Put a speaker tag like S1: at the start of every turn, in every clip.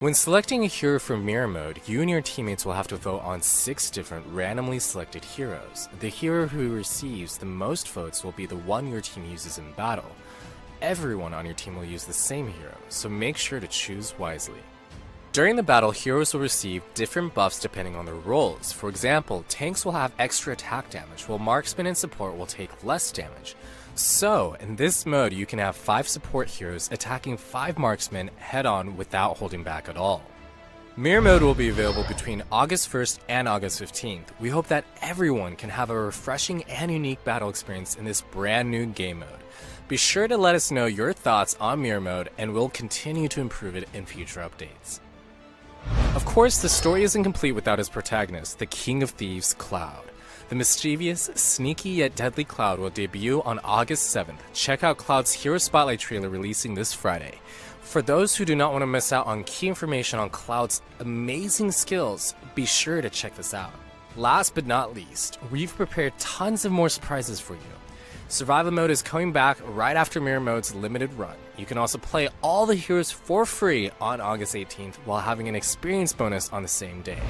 S1: When selecting a hero for mirror mode, you and your teammates will have to vote on 6 different randomly selected heroes. The hero who receives the most votes will be the one your team uses in battle. Everyone on your team will use the same hero, so make sure to choose wisely. During the battle, heroes will receive different buffs depending on their roles. For example, tanks will have extra attack damage, while marksmen and support will take less damage. So, in this mode, you can have 5 support heroes attacking 5 marksmen head-on without holding back at all. Mirror mode will be available between August 1st and August 15th. We hope that everyone can have a refreshing and unique battle experience in this brand new game mode. Be sure to let us know your thoughts on mirror mode, and we'll continue to improve it in future updates. Of course, the story isn't complete without its protagonist, the King of Thieves, Cloud. The mischievous, sneaky yet deadly Cloud will debut on August 7th. Check out Cloud's Hero Spotlight trailer releasing this Friday. For those who do not want to miss out on key information on Cloud's amazing skills, be sure to check this out. Last but not least, we've prepared tons of more surprises for you. Survival mode is coming back right after mirror mode's limited run. You can also play all the heroes for free on August 18th while having an experience bonus on the same day.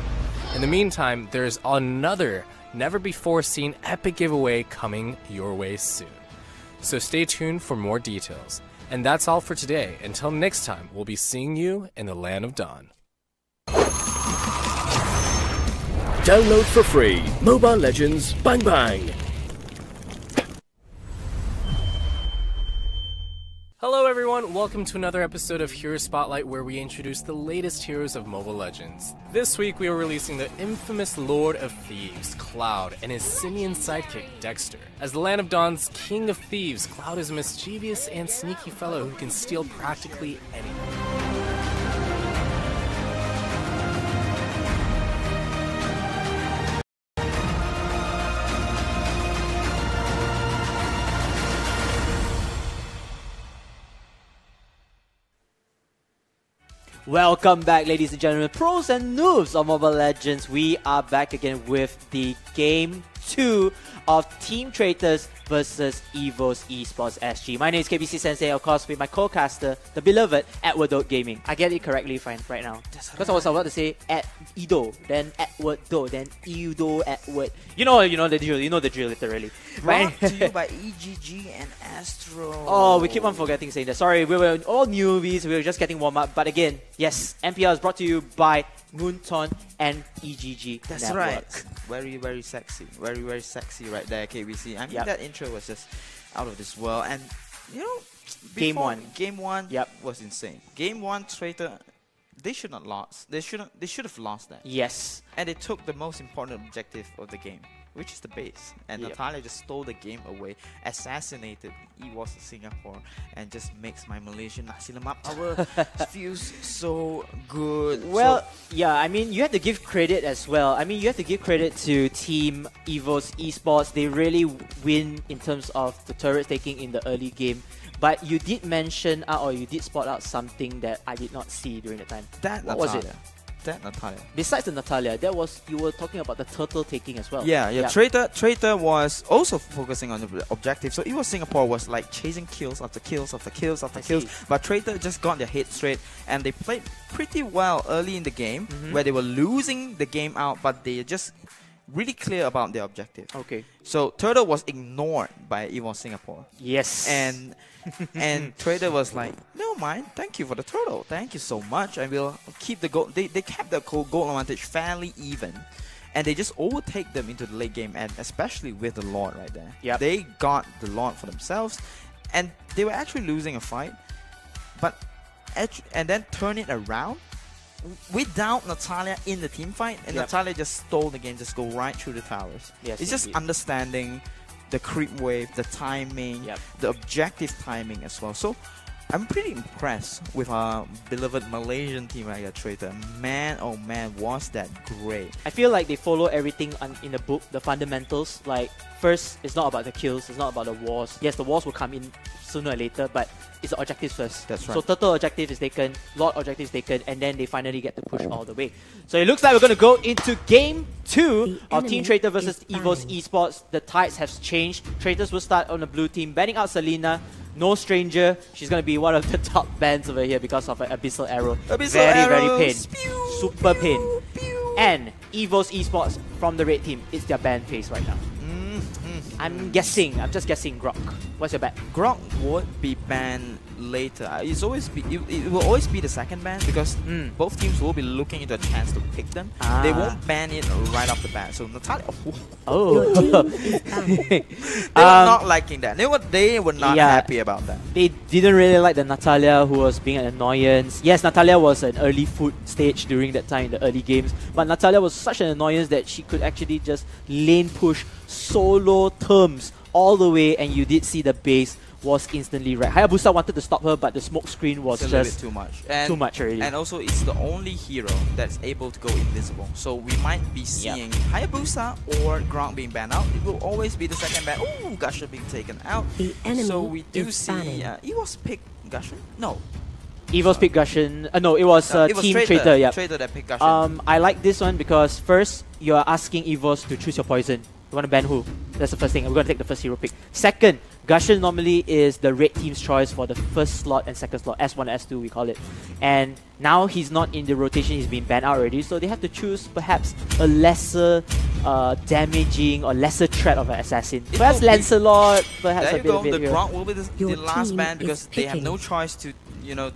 S1: In the meantime, there's another never-before-seen epic giveaway coming your way soon. So stay tuned for more details. And that's all for today. Until next time, we'll be seeing you in the Land of Dawn.
S2: Download for free Mobile Legends Bang Bang.
S1: Hello everyone, welcome to another episode of Hero Spotlight where we introduce the latest heroes of Mobile Legends. This week we are releasing the infamous Lord of Thieves, Cloud, and his simian sidekick, Dexter. As the Land of Dawn's King of Thieves, Cloud is a mischievous and sneaky fellow who can steal practically anything.
S3: Welcome back, ladies and gentlemen, pros and noobs of Mobile Legends. We are back again with the Game 2 of Team Traitors versus EVOS Esports SG. My name is KBC Sensei, of course, with my co-caster, the beloved Edward Gaming. I get it correctly fine right now. Because I was about to say Edo, then Edward Do, then Edo Edward. You know the drill. You know the drill, literally.
S4: Brought to you by EGG and Astro.
S3: Oh, we keep on forgetting saying that. Sorry, we were all newbies. We were just getting warm up. But again, yes, MPL is brought to you by Moonton and EGG.
S4: That's
S3: Network.
S4: Right. Very, very sexy. Very, very sexy right there, KBC. I mean, that intro was just out of this world. And, you know,
S3: Game 1
S4: was insane. Game 1, Traitor, they should not lost. They should have lost that.
S3: Yes.
S4: And they took the most important objective of the game, which is the base. And Natalia just stole the game away, assassinated EVOS Singapore, and just makes my Malaysian nasi lemak power feels so good.
S3: Well, yeah, I mean, you have to give credit as well. I mean, you have to give credit to Team EVOS Esports. They really win in terms of the turrets taking in the early game. But you did mention, or you did spot out something that I did not see during the time. What was it?
S4: That Natalia.
S3: Besides the Natalia, you were talking about the turtle taking as well.
S4: Yeah. Traitor was also focusing on the objective. So EVOS Singapore was like chasing kills after kills after kills after kills. But Traitor just got their head straight, and they played pretty well early in the game, where they were losing the game out, but they just really clear about their objective.
S3: Okay.
S4: So Turtle was ignored by EVOS Singapore.
S3: Yes.
S4: And Traitor was like, no mind, thank you for the turtle. Thank you so much. And we'll keep the goal. They kept the goal advantage fairly even. And they just overtake them into the late game, and especially with the Lord right there.
S3: Yep.
S4: They got the Lord for themselves, and they were actually losing a fight. And then turn it around without Natalia in the team fight, and Natalia just stole the game, just go right through the towers.
S3: Yes,
S4: it's just understanding the creep wave, the timing, the objective timing as well. So I'm pretty impressed with our beloved Malaysian team right here, Traitor. Man, oh man, was that great.
S3: I feel like they follow everything in the book, the fundamentals. Like, first, it's not about the kills, it's not about the wars. Yes, the wars will come in sooner or later, but it's the objectives first.
S4: That's right.
S3: So Turtle objective is taken, Lord objective is taken, and then they finally get to push all the way. So it looks like we're going to go into Game 2 of Team Traitor versus EVOS Esports. The tides have changed. Traitors will start on the blue team, banning out Selena. No stranger. She's going to be one of the top bans over here because of an Abyssal Arrow.
S4: Abyssal
S3: very
S4: arrows.
S3: pain.
S4: Pew,
S3: Super pain.
S4: pew, pew.
S3: And EVOS Esports from the red team, it's their ban phase right now. I'm guessing. I'm just guessing. Grok. What's your bet?
S4: Grok would be banned later. It will always be the second ban because both teams will be looking into a chance to pick them. They won't ban it right off the bat. So Natalia, they were not liking that. They were not happy about that.
S3: They didn't really like the Natalia who was being an annoyance. Yes, Natalia was an early foot stage during that time in the early games, but Natalia was such an annoyance that she could actually just lane push solo terms all the way, and you did see the base was instantly right. Hayabusa wanted to stop her, but the smoke screen was
S4: It's a
S3: just
S4: little bit too much.
S3: too much already.
S4: And also, it's the only hero that's able to go invisible. So we might be seeing Hayabusa or Grok being banned out. It will always be the second ban. Ooh, Gushon being taken out.
S5: The enemy
S4: So we do
S5: is
S4: see
S5: banning.
S4: EVOS pick Gushon? No.
S3: EVOS picked Gushon. No, it was Team Traitor. Yeah.
S4: Traitor that picked Gushon.
S3: I like this one because first you are asking EVOS to choose your poison. You want to ban who? That's the first thing. We're going to take the first hero pick. Second, Gushon normally is the red team's choice for the first slot and second slot. S1, S2 we call it. And now he's not in the rotation, he's been banned out already. So they have to choose perhaps a lesser damaging or lesser threat of an assassin. Perhaps Lancelot, perhaps
S4: there
S3: a
S4: you
S3: bit
S4: go.
S3: of it
S4: The
S3: here.
S4: Grok will be the
S5: Your
S4: last
S5: team
S4: ban
S5: is
S4: because they have
S5: picking.
S4: no choice to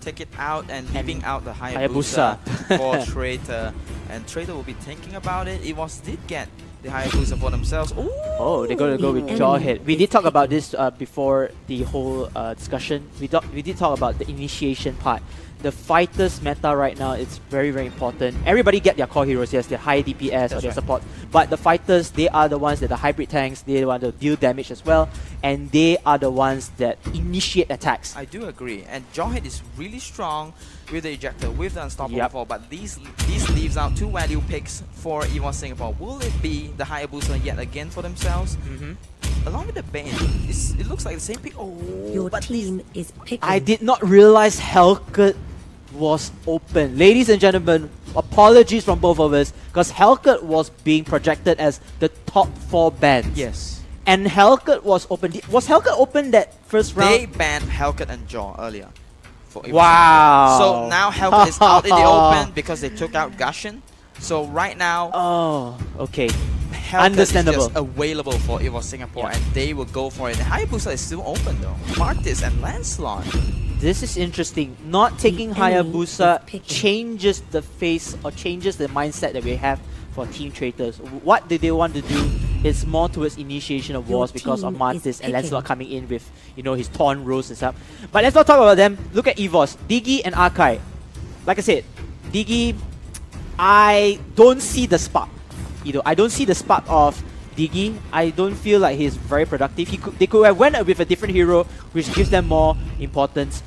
S4: take it out and leaving out the
S3: Hayabusa.
S4: Hayabusa for Traitor. And Traitor will be thinking about it. EVOS did get the Hayabusa for themselves. Ooh.
S3: Oh, they're going to go with Jawhead. We did talk about this before the whole discussion. We did talk about the initiation part. The fighters meta right now is very, very important. Everybody get their core heroes, yes, their high DPS or their support. But the fighters, they are the ones that the hybrid tanks, they want to deal damage as well. And they are the ones that initiate attacks.
S4: I do agree. And Jawhead is really strong with the ejector, with the unstoppable fall. But these leaves out two value picks for EVOS Singapore. Will it be the Hayabusa yet again for themselves? Along with the Bane, it looks like the same pick. Oh,
S5: Your
S4: but
S5: team is picking.
S3: I did not realize Hellcut was open. Ladies and gentlemen, apologies from both of us because Hellcut was being projected as the top 4 bans.
S4: yes.
S3: And Hellcut was open. Was Hellcut open that first round?
S4: They banned Hellcat and Jaw earlier. For EVOS
S3: Wow.
S4: Singapore. So now Hellcat is out in the open because they took out Gushon. So right now,
S3: Oh, okay.
S4: Hellcat
S3: Understandable.
S4: is just available for EVOS Singapore, and they will go for it. The Hayabusa is still open though. Martis and Lancelot.
S3: This is interesting. Not taking
S5: The enemy
S3: Hayabusa
S5: is picking.
S3: changes the face or changes the mindset that we have for Team Traitors. What did they want to do? It's more towards initiation of
S5: Your
S3: wars because of
S5: team
S3: Martis
S5: is
S3: and Lancelot
S5: picking.
S3: coming in with, you know, his Torn Rose and stuff. But let's not talk about them. Look at EVOS. Diggy and Arkai. Like I said, Diggy, I don't see the spark. I don't see the spark of Diggy. I don't feel like he's very productive. They could have went with a different hero, which gives them more importance.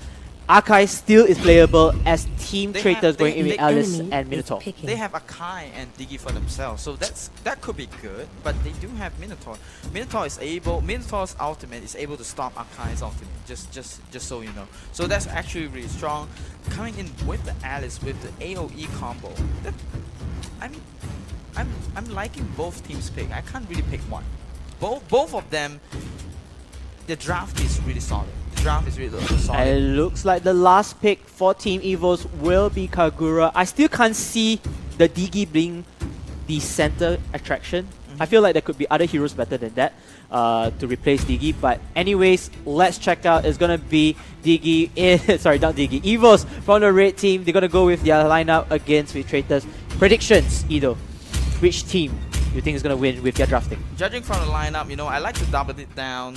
S3: Arkai still is playable as Team
S4: They
S3: Traitors
S4: have-
S3: going
S4: they-
S3: in with
S4: they-
S3: Alice
S5: Enemy
S3: and
S5: is
S3: Minotaur.
S5: picking.
S4: They have Akai and Diggy for themselves, so that could be good. But they do have Minotaur. Minotaur's ultimate is able to stop Akai's ultimate. Just so you know. So that's actually really strong. Coming in with the Alice with the AOE combo. I'm liking both teams' pick. I can't really pick one. Both of them. The draft is really solid. The draft is really solid.
S3: It looks like the last pick for Team EVOS will be Kagura. I still can't see the Diggy being the center attraction. I feel like there could be other heroes better than that to replace Diggy. But anyways, let's check out. It's going to be Diggy, sorry, not Diggy, EVOS from the red team. They're going to go with their lineup against with Traitors. Predictions, Ido. Which team you think is going to win with their drafting?
S4: Judging from the lineup, I like to doubling down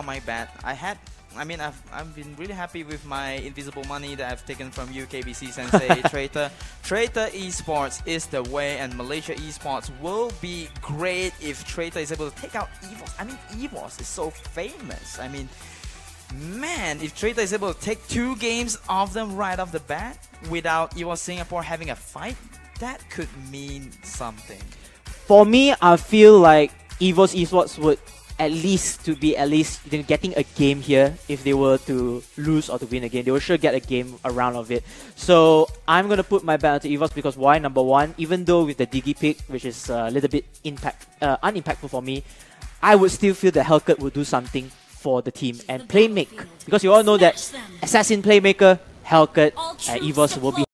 S4: my bet. I've been really happy with my invisible money that I've taken from UKBC Sensei Traitor. Traitor Esports is the way, and Malaysia Esports will be great if Traitor is able to take out EVOS. EVOS is so famous. Man, if Traitor is able to take 2 games off them right off the bat without EVOS Singapore having a fight, that could mean something.
S3: For me, I feel like EVOS Esports would at least getting a game here. If they were to lose or to win a game, they will sure get a game around of it. So I'm going to put my bet onto EVOS because why? Number one, even though with the Diggy pick, which is a little bit unimpactful for me, I would still feel that Hellcat would do something for the team and Playmake. Because you all know that Assassin Playmaker, Hellcat, and EVOS will be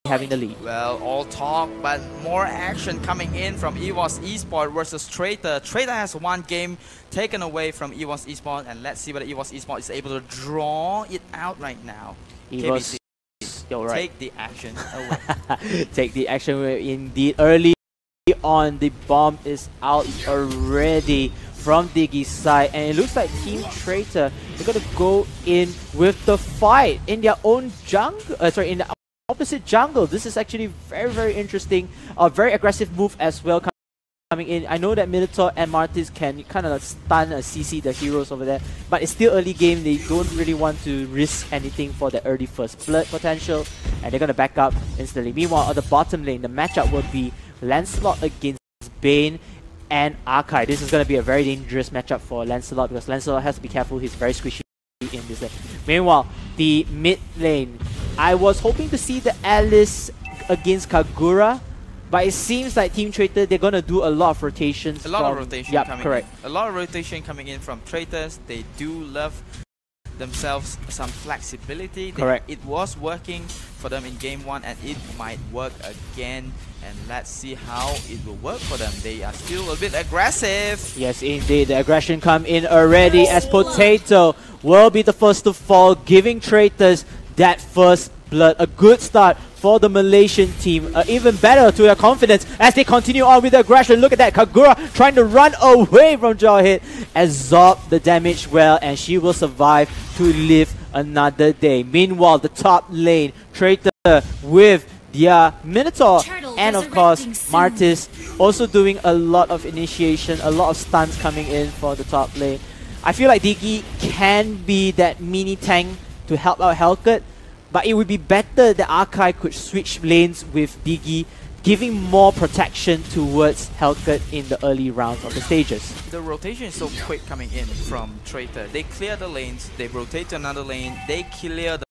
S3: having the lead.
S4: Well, all talk, but more action coming in from EVOS Esports versus Traitor. Traitor has one game taken away from EVOS Esports, and let's see whether EVOS Esports is able to draw it out right now.
S3: EVOS,
S4: KBC, take the action away.
S3: Take the action away indeed. Early on, the bomb is out already from Diggy's side, and it looks like Team Traitor, they're going to go in with the fight in their own jungle, in the opposite jungle. This is actually very, very interesting. A very aggressive move as well coming in. I know that Minotaur and Martis can kind of stun CC the heroes over there, but it's still early game. They don't really want to risk anything for the early first blood potential, and they're going to back up instantly. Meanwhile, on the bottom lane, the matchup will be Lancelot against Bane and Arkai. This is going to be a very dangerous matchup for Lancelot because Lancelot has to be careful. He's very squishy in this lane. Meanwhile, the mid lane, I was hoping to see the Alice against Kagura, but it seems like Team Traitor, they're going to do a lot of rotations.
S4: A lot of rotation coming
S3: correct.
S4: in. A lot of rotation coming in from Traitors. They do love themselves some flexibility.
S3: Correct.
S4: It was working for them in game 1 and it might work again. And let's see how it will work for them. They are still a bit aggressive.
S3: Yes, indeed. The aggression come in already as Potato will be the first to fall, giving Traitors that first blood. A good start for the Malaysian team. Even better to their confidence as they continue on with the aggression. Look at that. Kagura trying to run away from Jawhead. Absorb the damage well, and she will survive to live another day. Meanwhile, the top lane, Traitor with their Minotaur and of course Martis also doing a lot of initiation, a lot of stuns coming in for the top lane. I feel like Diggy can be that mini tank to help out Hellcat, but it would be better that Arkai could switch lanes with Diggy, giving more protection towards Hellcat in the early rounds of the stages.
S4: The rotation is so quick coming in from Traitor. They clear the lanes, they rotate to another lane, they clear the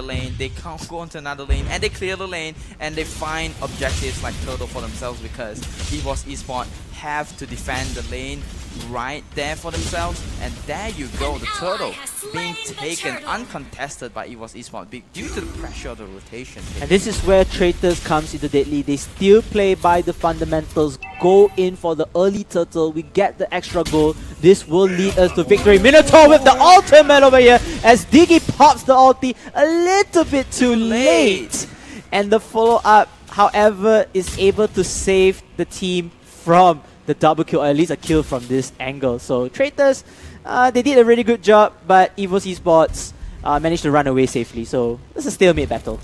S4: lane, they can't go into another lane, and they clear the lane, and they find objectives like Turtle for themselves because EVOS Esports have to defend the lane right there for themselves. And there you go, the Turtle being taken uncontested by EVOS Esports due to the pressure of the rotation.
S3: And this is where Traitors comes into deadly. They still play by the fundamentals, go in for the early turtle, we get the extra goal. This will lead us to victory. Minotaur with the ultimate over here as Diggy pops the ulti a little bit too late. And the follow-up, however, is able to save the team from the double kill, or at least a kill from this angle. So Traitors, they did a really good job, but EVOS Esports managed to run away safely. So this is a stalemate battle.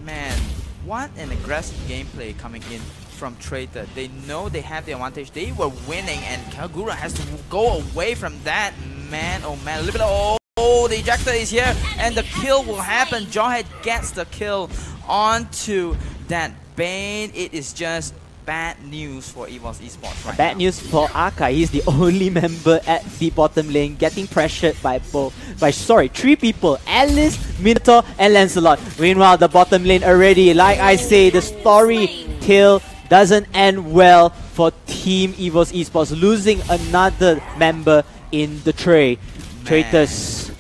S4: Man, what an aggressive gameplay coming in from Traitor. They know they have the advantage. They were winning, and Kagura has to go away from that. Man, oh man, a little bit of... Oh, the ejector is here, and the kill will happen. Jawhead gets the kill onto that Bane. It is just bad news for EVOS Esports right
S3: Bad
S4: now.
S3: news for Arkai. He's the only member at the bottom lane getting pressured by three people: Alice, Minotaur, and Lancelot. Meanwhile, the bottom lane already, like I say, the story tale doesn't end well for Team EVOS Esports, losing another member in the tray. Traitors,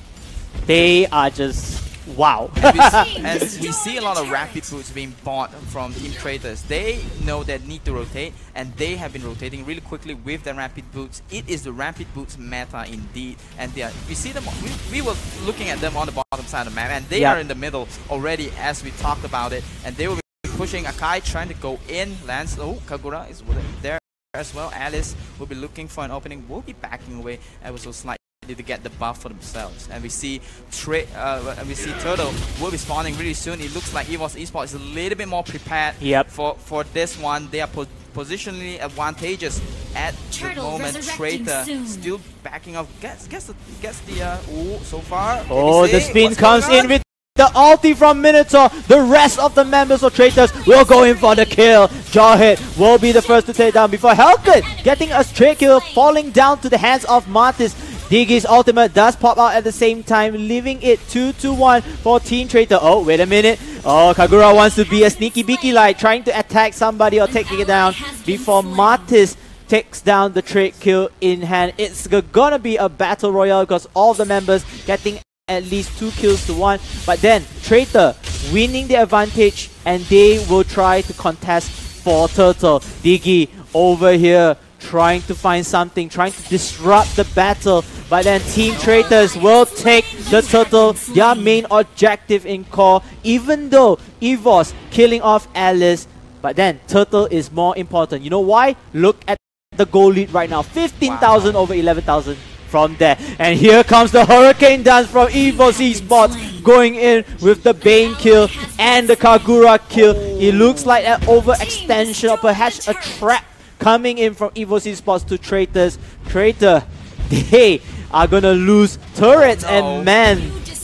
S3: they are just wow.
S4: And we see a lot of rapid boots being bought from Team Traitors. They know they need to rotate, and they have been rotating really quickly with the rapid boots. It is the rapid boots meta indeed, and they are, we see them. We were looking at them on the bottom side of the map, and they are in the middle already as we talked about it, and they will be pushing. Akai trying to go in. Lance, oh, Kagura is there as well. Alice will be looking for an opening, will be backing away ever so slightly to get the buff for themselves. And we see Turtle will be spawning really soon. It looks like EVOS Esports is a little bit more prepared for this one. They are positionally advantageous at the moment. Traitor still backing off. Gets the so far.
S3: Oh, the spin comes in with the ulti from Minotaur. The rest of the members of Traitors will go in for the kill. Jawhead will be the first to take down before Hellcat getting a straight kill, falling down to the hands of Martis. Diggy's ultimate does pop out at the same time, leaving it 2-1 for Team Traitor. Oh, wait a minute. Oh, Kagura wants to be a sneaky beaky like, trying to attack somebody or take it down before Martis takes down the trade kill in hand. It's gonna be a battle royale because all of the members getting at least 2 kills to 1. But then Traitor winning the advantage, and they will try to contest for Turtle. Diggy over here trying to find something, trying to disrupt the battle. But then Team Traitors will take the Turtle, their main objective in core, even though EVOS killing off Alice. But then Turtle is more important. You know why? Look at the goal lead right now. 15,000 over 11,000 from there. And here comes the Hurricane Dance from EVOS Esports, going in with the Bane kill and the Kagura kill. It looks like an overextension or perhaps a trap coming in from EVOS Esports to Traitors. Traitor, they are gonna lose turrets and man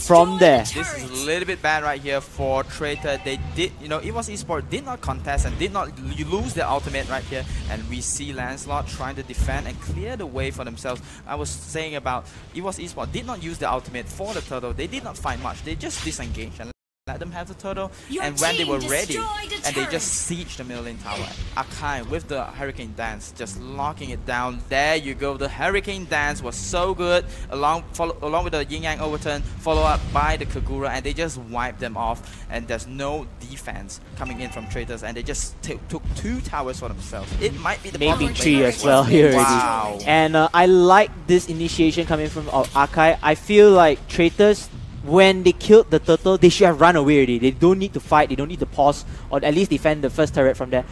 S3: from there.
S4: This is a little bit bad right here for Traitor. They did, EVOS Esports did not contest and did not lose their ultimate right here. And we see Lancelot trying to defend and clear the way for themselves. I was saying about EVOS Esports did not use the ultimate for the turtle. They did not fight much. They just disengaged and let them have the turtle. And when they were ready, and they just sieged the middle lane tower. Akai with the Hurricane Dance, just locking it down. There you go. The Hurricane Dance was so good, along with the Yin Yang overturn, followed up by the Kagura, and they just wiped them off. And there's no defense coming in from Traitors, and they just took 2 towers for themselves. It might be the
S3: maybe 3 as well here.
S4: Wow.
S3: And I like this initiation coming from Akai. I feel like Traitors, when they killed the turtle, they should have run away already. They don't need to fight, they don't need to pause, or at least defend the first turret from there.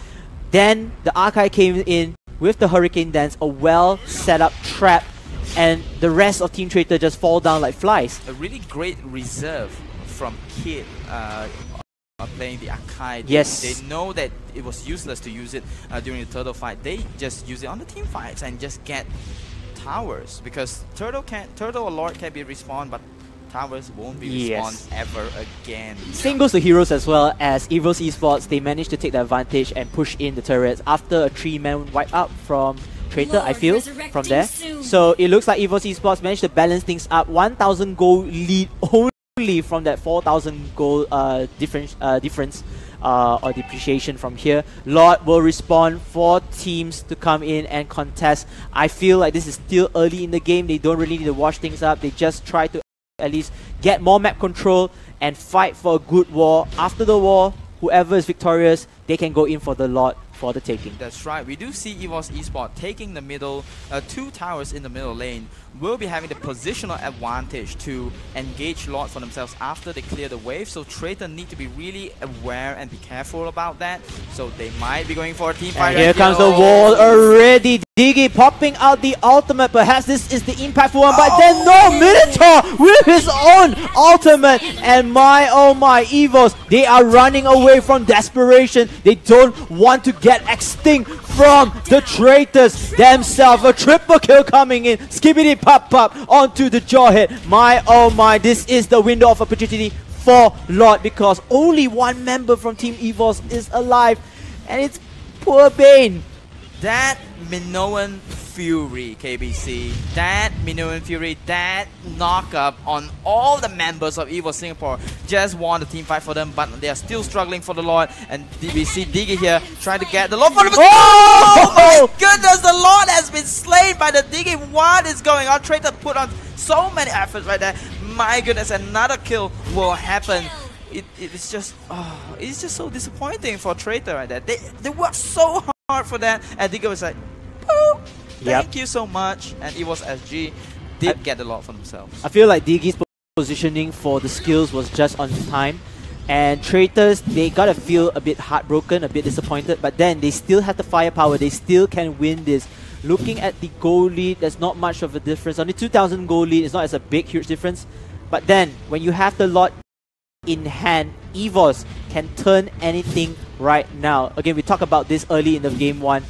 S3: Then the Archive came in with the Hurricane Dance, a well set up trap, and the rest of Team Traitor just fall down like flies.
S4: A really great reserve from Kid playing the Akai.
S3: Yes.
S4: They know that it was useless to use it during the turtle fight. They just use it on the team fights and just get towers, because turtle or Lord can be respawned, but towers won't be respawned ever again.
S3: Same goes to heroes as well, as EVOS Esports, they managed to take the advantage and push in the turrets after a 3-man wipe out from Traitor, I feel, from there. So it looks like EVOS Esports managed to balance things up. 1,000 gold lead only from that 4,000 gold difference or depreciation from here. Lord will respawn for teams to come in and contest. I feel like this is still early in the game. They don't really need to wash things up. They just try to at least get more map control and fight for a good war. After the war, whoever is victorious, they can go in for the Lord for the taking.
S4: That's right. We do see EVOS Esports taking the middle, 2 towers in the middle lane. Will be having the positional advantage to engage Lord for themselves after they clear the wave. So Traitor need to be really aware and be careful about that. So they might be going for a team fight.
S3: And here comes the wall already. Diggy popping out the ultimate. Perhaps this is the impactful one, but then no, Minotaur with his own ultimate. And my oh my, EVOS, they are running away from desperation. They don't want to get extinct from the Traitors themselves. A triple kill coming in. Skibbity pop pop onto the jawhead. My oh my, this is the window of opportunity for Lord, because only 1 member from Team EVOS is alive, and it's poor Bane.
S4: That Minoan Fury, KBC, that Minoan Fury, that knockup on all the members of EVOS Singapore just won the team fight for them, but they are still struggling for the Lord. And we see Diggy here trying to get the Lord for them. Oh my goodness, the Lord has been slain by the Diggy. What is going on? Traitor put on so many efforts right there. My goodness, another kill will happen. It's just so disappointing for Traitor right there. They worked so hard for that, and Diggy was like, "Boop, thank you so much." And EVOS SG did get a lot for themselves.
S3: I feel like Diggy's positioning for the skills was just on time, and Traitors, they gotta feel a bit heartbroken, a bit disappointed, but then they still have the firepower. They still can win this. Looking at the goal lead, there's not much of a difference. Only 2,000 goal lead is not as a big, huge difference. But then, when you have the Lord in hand, EVOS can turn anything right now. Again, we talked about this early in the game 1.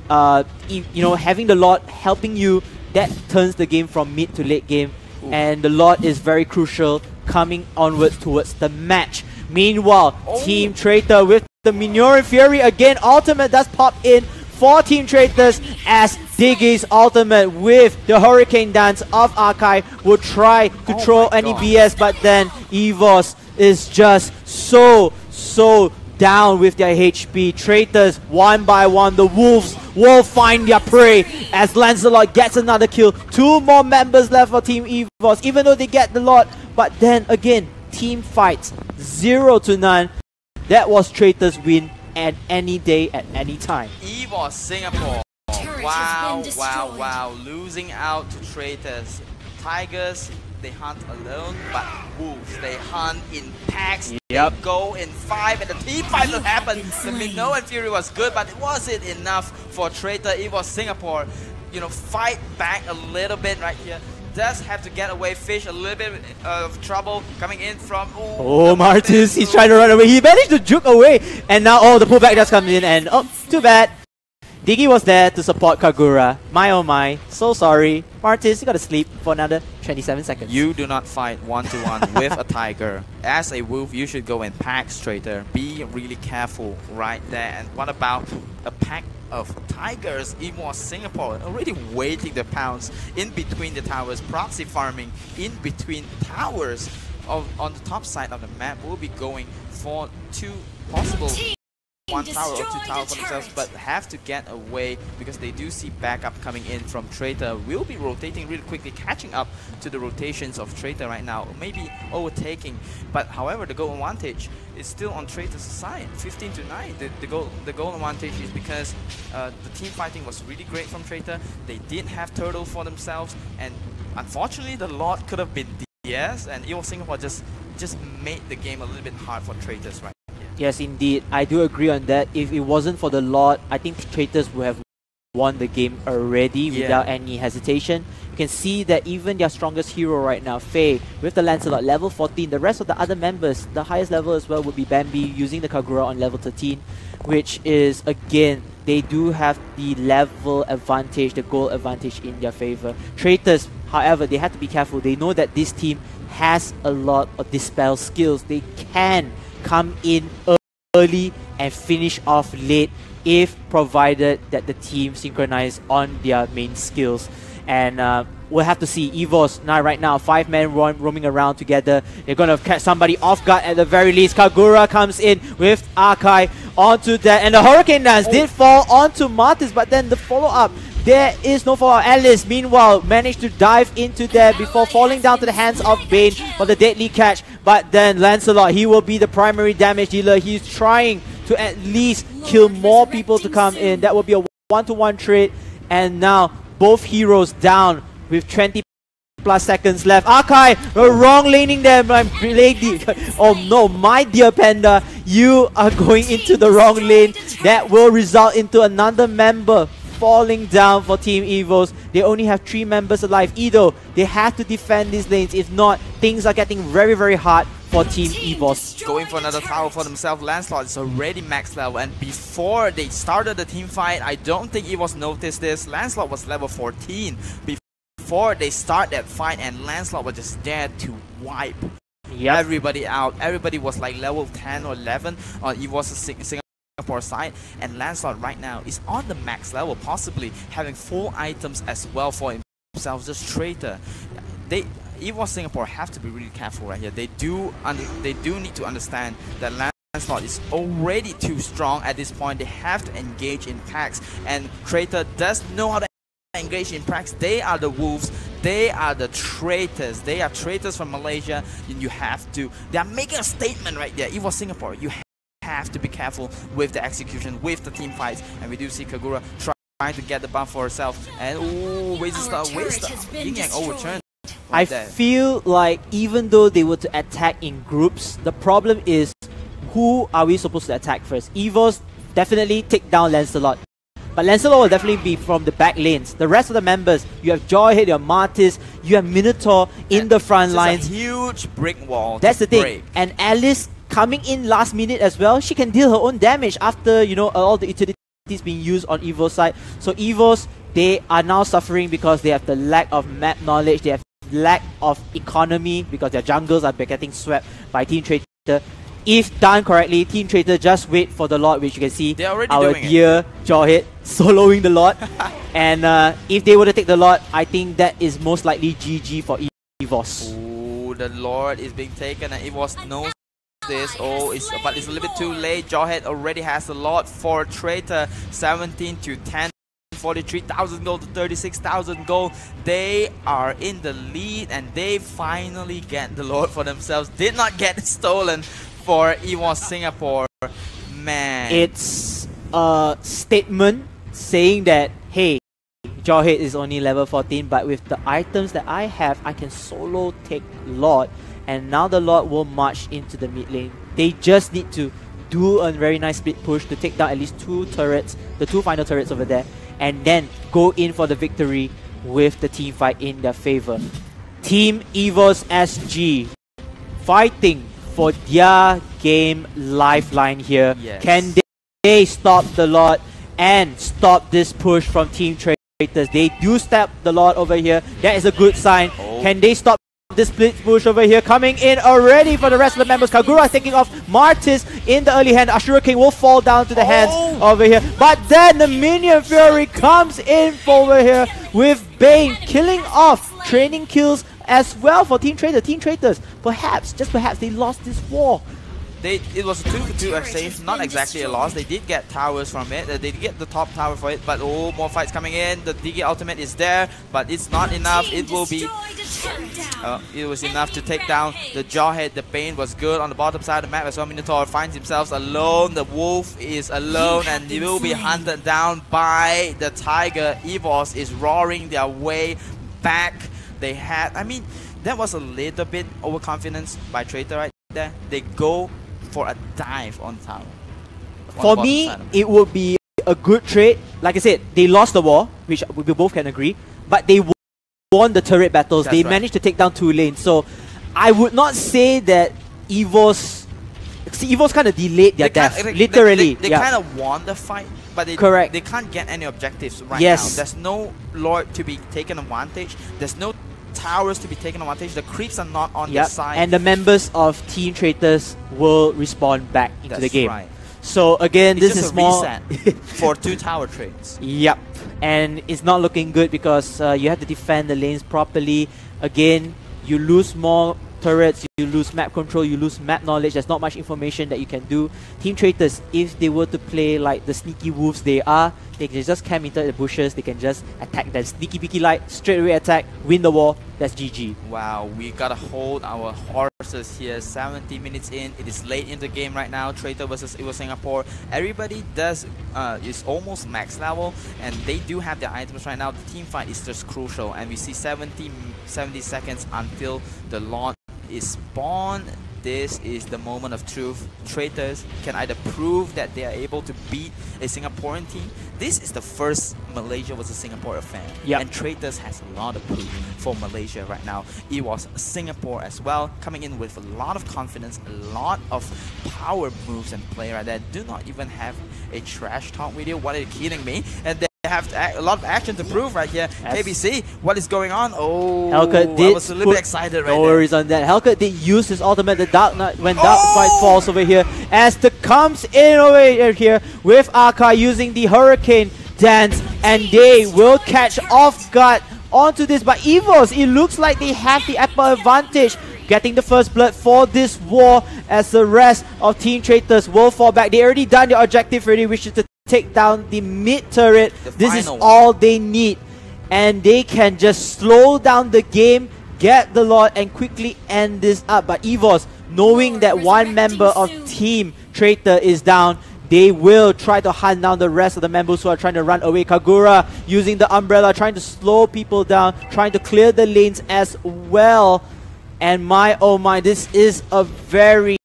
S3: Having the Lord helping you, that turns the game from mid to late game. Ooh. And the Lord is very crucial coming onwards towards the match. Meanwhile, Team Traitor with the Minoan Fury again. Ultimate does pop in for Team Traitors, as Diggy's ultimate with the Hurricane Dance of Archive will try to throw any BS, but then EVOS is just so down with their HP. Traitors, one by one, the Wolves will find their prey as Lancelot gets another kill. 2 more members left for Team EVOS, even though they get the lot. But then again, team fights 0-0. That was Traitors' win at any day, at any time.
S4: EVOS Singapore. Wow, wow, wow. Losing out to Traitors. Tigers, they hunt alone, but Wolves, they hunt in packs.
S3: Yep.
S4: They go in 5, and the team fight will happen. The Migno and Fury was good, but was it enough for Traitor? EVOS Singapore, you know, fight back a little bit right here. Does have to get away. Fish a little bit of trouble coming in from.
S3: Oh, Martis, he's trying to run away. He managed to juke away, and now the pullback does come in, and too bad. Diggy was there to support Kagura. My oh my, so sorry. Martis, you gotta sleep for another 27 seconds.
S4: You do not fight one-to-one with a tiger. As a wolf, you should go in packs, Traitor. Be really careful right there. And what about a pack of tigers? EVOS Singapore already waiting the pounce in between the towers. Proxy farming in between towers on the top side of the map. Will be going for 2 possible 1 tower or 2 towers for themselves, but have to get away because they do see backup coming in from Traitor. Will be rotating really quickly, catching up to the rotations of Traitor right now, maybe overtaking. But however, the goal advantage is still on Traitor's side, 15-9. The goal advantage is because the team fighting was really great from Traitor. They did have turtle for themselves, and unfortunately, the lot could have been DS, and EVOS Singapore just made the game a little bit hard for Traitors right.
S3: Yes, indeed. I do agree on that. If it wasn't for the Lord, I think Traitors would have won the game already without any hesitation. You can see that even their strongest hero right now, Faye, with the Lancelot, level 14. The rest of the other members, the highest level as well would be Bambi, using the Kagura on level 13, which is, again, they do have the level advantage, the goal advantage in their favor. Traitors, however, they have to be careful. They know that this team has a lot of dispel skills. They can come in early and finish off late if provided that the team synchronize on their main skills. And we'll have to see. EVOS right now, 5 men roaming around together. They're gonna catch somebody off guard at the very least. Kagura comes in with Akai onto that, and the Hurricane Dance did fall onto Martis, but then the follow-up, there is no follow-up. Alice, meanwhile, managed to dive into there before falling down to the hands of Bane for the deadly catch. But then Lancelot, he will be the primary damage dealer. He's trying to at least kill more people to come in. That will be a 1-to-1 trade. And now, both heroes down with 20 plus seconds left. Akai, wrong laning there, my lady. Oh no, my dear Panda, you are going into the wrong lane. That will result into another member falling down for Team EVOS. They only have 3 members alive. Either they have to defend these lanes. If not, things are getting very, very hard for Team EVOS.
S4: Going for another tower for themselves. Lancelot is already max level, and before they started the team fight, I don't think EVOS noticed this. Lancelot was level 14 before they start that fight, and Lancelot was just there to wipe everybody out. Everybody was like level 10 or 11 on EVOS Singapore side, and Lancelot right now is on the max level, possibly having 4 items as well for himself. Just Traitor. EVOS Singapore have to be really careful right here. They do need to understand that Lancelot is already too strong at this point. They have to engage in packs, and Traitor does know how to engage in packs. They are the Wolves. They are the Traitors. They are Traitors from Malaysia, and you have to. They are making a statement right there. EVOS Singapore, you have to be careful with the execution, with the team fights, and we do see Kagura trying to get the buff for herself, and waste Yin Yang overturned.
S3: I feel like even though they were to attack in groups, the problem is who are we supposed to attack first? EVOS definitely take down Lancelot, but Lancelot will definitely be from the back lanes. The rest of the members, you have Joyhead, you have Martis, you have Minotaur in the front lines.
S4: A huge brick wall.
S3: That's the thing.
S4: Break.
S3: And Alice coming in last minute as well. She can deal her own damage after, you know, all the utilities being used on EVOS side. So EVOS, they are now suffering because they have the lack of map knowledge. They have lack of economy because their jungles are getting swept by Team Traitor. If done correctly, Team Traitor just wait for the Lord, which you can see our dear Jawhead soloing the Lord. And if they were to take the Lord, I think that is most likely GG for EVOS.
S4: Ooh, the Lord is being taken, and EVOS knows this. Oh, but it's a little bit too late. Jawhead already has a lot for Traitor. 17 to 10. 43,000 gold to 36,000 gold. They are in the lead and they finally get the Lord for themselves. Did not get it stolen for EVOS Singapore. Man.
S3: It's a statement saying that, hey, Jawhead is only level 14, but with the items that I have, I can solo take Lord. And now the Lord will march into the mid lane. They just need to do a very nice split push to take down at least 2 turrets, the 2 final turrets over there, and then go in for the victory with the team fight in their favor. Team EVOS SG fighting for their game lifeline here.
S4: Yes.
S3: Can they stop the Lord and stop this push from Team Traitors? They do stop the Lord over here. That is a good sign.
S4: Oh.
S3: Can they stop this split push over here? Coming in already for the rest of the members. Kagura taking off Martis in the early hand. Ashura King will fall down to the hands over here. But then the Minion Fury comes in over here with Bane killing off training kills as well for Team Traitor. Team Traitors, perhaps, just perhaps, they lost this war.
S4: It was a 2-for-2 exchange, not exactly a loss. They did get towers from it. They did get the top tower for it, but oh, more fights coming in. The DG ultimate is there, but it's not enough. It will be... it was enough to take down the Jawhead. The Bane was good on the bottom side of the map as well. Minotaur finds himself alone. The Wolf is alone and he will be hunted down by the Tiger. EVOS is roaring their way back. They had... I mean, that was a little bit overconfidence by Traitor right there. They go for a dive on tower.
S3: For me, it would be a good trade. Like I said, they lost the war, which we both can agree, but they won the turret battles.
S4: That's
S3: they
S4: right.
S3: managed to take down 2 lanes. So I would not say that EVOS kind of delayed their death, literally.
S4: They kind of won the fight, but they can't get any objectives right now. There's no Lord to be taken advantage. There's no towers to be taken advantage. The creeps are not on their side.
S3: And the members of Team Traitors will respawn back into the game.
S4: Right.
S3: So again,
S4: It's
S3: this
S4: just
S3: is
S4: a
S3: more
S4: reset for 2 tower trades.
S3: Yep, and it's not looking good because you have to defend the lanes properly. Again, you lose more turrets, you lose map control, you lose map knowledge. There's not much information that you can do. Team Traitors, if they were to play like the sneaky wolves they are, they can just camp into the bushes, they can just attack that sneaky peeky light, straight away attack, win the war, that's GG.
S4: Wow, we gotta hold our horses here. 70 minutes in, it is late in the game right now. Traitor versus EVOS Singapore. Everybody is almost max level and they do have their items right now. The team fight is just crucial and we see 70 seconds until the launch is spawned. This is the moment of truth. Traitors can either prove that they are able to beat a Singaporean team. This is the first Malaysia versus Singapore affair. And Traitors has a lot of proof for Malaysia right now. It was Singapore as well, coming in with a lot of confidence, a lot of power moves and play right there. Do not even have a trash talk video. What are you kidding me? And they have a lot of action to prove right here. KBC, what is going on? Oh, I was a little bit excited right there.
S3: No worries on that. Hellcat did use his ultimate, the Dark Knight, when Dark Fight falls over here. As the comes in over here with Arkai using the Hurricane Dance, and they will catch off guard onto this. But EVOS, it looks like they have the upper advantage, getting the first blood for this war as the rest of Team Traitors will fall back. They already done their objective already, which is to take down the mid turret. This is all they need, and they can just slow down the game, get the Lord, and quickly end this up. But EVOS, knowing that one member of Team Traitor is down, they will try to hunt down the rest of the members who are trying to run away. Kagura using the umbrella, trying to slow people down, trying to clear the lanes as well. And my oh my, this is a very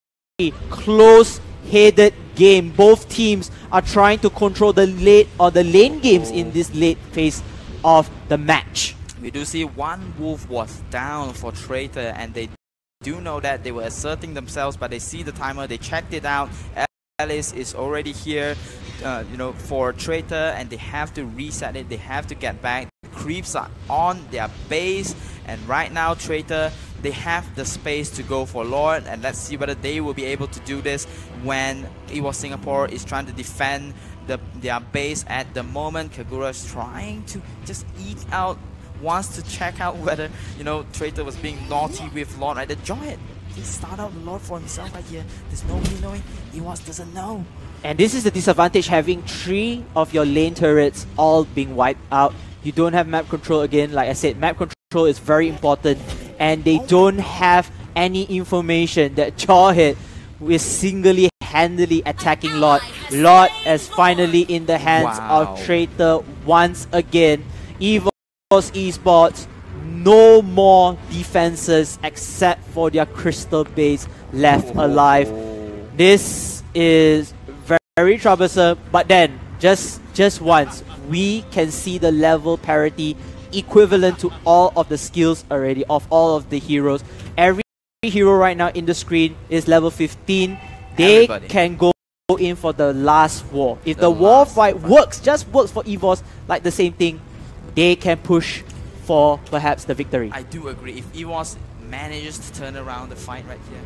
S3: close-headed game. Both teams are trying to control the lane games in this late phase of the match.
S4: We do see one wolf was down for Traitor, and they do know that they were asserting themselves, but they see the timer, they checked it out. Alice is already here, for Traitor, and they have to reset it. They have to get back. The creeps are on their base, and right now Traitor, they have the space to go for Lord, and let's see whether they will be able to do this when EVOS Singapore is trying to defend their base at the moment. Kagura is trying to just eke out, wants to check out whether Traitor was being naughty with Lord right there. Jawhead he start out a lot for himself right here. There's nobody knowing. EVOS doesn't know.
S3: And this is the disadvantage, having 3 of your lane turrets all being wiped out. You don't have map control again. Like I said, map control is very important. And they don't have any information that Jawhead is handily attacking Lord. Lord is finally in the hands of Traitor once again. EVOS Esports, no more defenses except for their crystal base left alive. This is very troublesome, but then just once we can see the level parity equivalent to all of the skills already of all of the heroes. Every hero right now in the screen is level 15. They can go in for the last war. If the war fight works, just works for EVOS, like the same thing, they can push for perhaps the victory.
S4: I do agree. If EVOS manages to turn around the fight right here,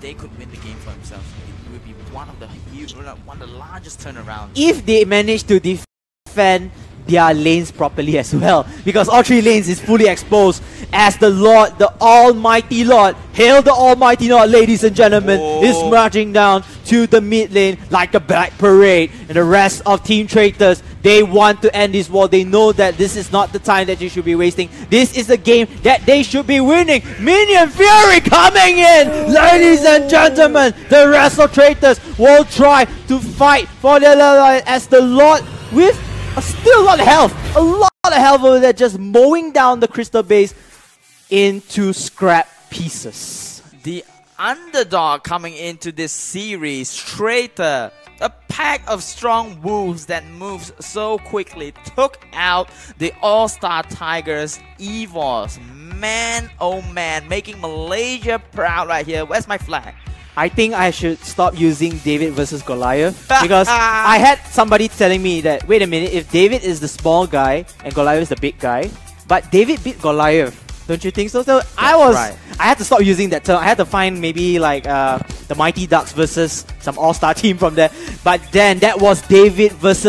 S4: they could win the game for themselves. It would be one of the largest turnarounds.
S3: If they manage to defend their lanes properly as well, because all 3 lanes is fully exposed as the Lord, the Almighty Lord, hail the Almighty Lord, ladies and gentlemen, is marching down to the mid lane like a black parade. And the rest of Team Traitors, they want to end this war. They know that this is not the time that you should be wasting. This is the game that they should be winning. Minion Fury coming in, ladies and gentlemen. The rest of Traitors will try to fight for their life as the Lord with still a lot of health over there, just mowing down the crystal base into scrap pieces.
S4: The underdog coming into this series, Traitor, a pack of strong wolves that moves so quickly, took out the all-star Tigers, EVOS. Man, oh man, making Malaysia proud right here. Where's my flag?
S3: I think I should stop using David versus Goliath because I had somebody telling me that, wait a minute, if David is the small guy and Goliath is the big guy, but David beat Goliath, don't you think so? So I had to stop using that term. I had to find maybe like the Mighty Ducks versus some all-star team from there. But then that was David versus